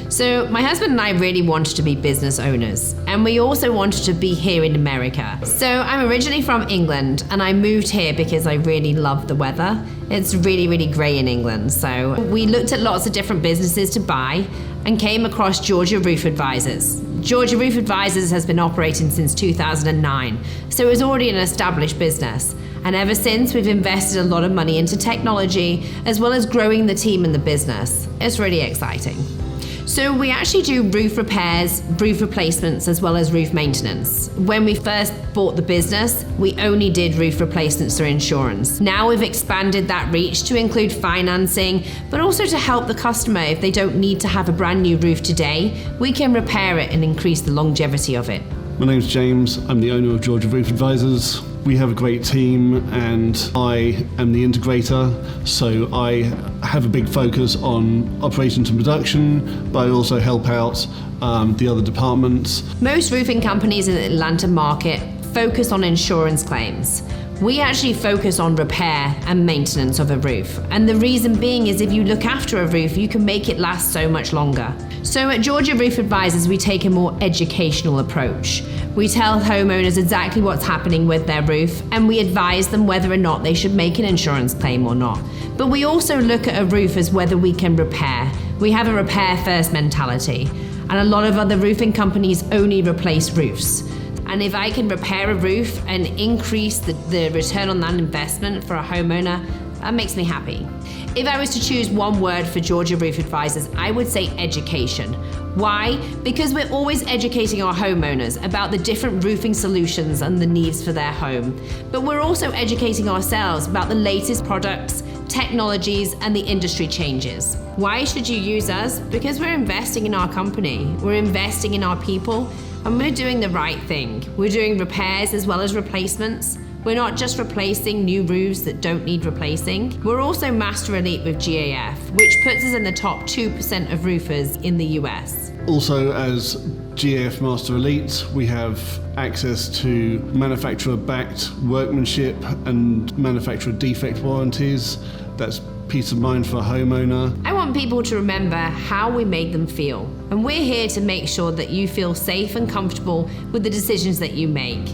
So my husband and I really wanted to be business owners, and we also wanted to be here in America. So I'm originally from England, and I moved here because I really love the weather. It's really, really grey in England. So we looked at lots of different businesses to buy and came across Georgia Roof Advisors. Georgia Roof Advisors has been operating since 2009, so it was already an established business. And ever since, we've invested a lot of money into technology, as well as growing the team in the business. It's really exciting. So we actually do roof repairs, roof replacements, as well as roof maintenance. When we first bought the business, we only did roof replacements through insurance. Now we've expanded that reach to include financing, but also to help the customer if they don't need to have a brand new roof today, we can repair it and increase the longevity of it. My name's James, I'm the owner of Georgia Roof Advisors. We have a great team and I am the integrator, so I have a big focus on operations and production, but I also help out the other departments. Most roofing companies in the Atlanta market focus on insurance claims. We actually focus on repair and maintenance of a roof. And the reason being is if you look after a roof, you can make it last so much longer. So at Georgia Roof Advisors, we take a more educational approach. We tell homeowners exactly what's happening with their roof, and we advise them whether or not they should make an insurance claim or not. But we also look at a roof as whether we can repair. We have a repair first mentality. And a lot of other roofing companies only replace roofs. And if I can repair a roof and increase the return on that investment for a homeowner, that makes me happy. If I was to choose one word for Georgia Roof Advisors, I would say education. Why? Because we're always educating our homeowners about the different roofing solutions and the needs for their home. But we're also educating ourselves about the latest products, technologies, and the industry changes. Why should you use us? Because we're investing in our company, we're investing in our people, and we're doing the right thing. We're doing repairs as well as replacements. We're not just replacing new roofs that don't need replacing. We're also Master Elite with GAF, which puts us in the top 2% of roofers in the US. Also, as GAF Master Elite, we have access to manufacturer-backed workmanship and manufacturer defect warranties. That's peace of mind for a homeowner. I want people to remember how we made them feel. And we're here to make sure that you feel safe and comfortable with the decisions that you make.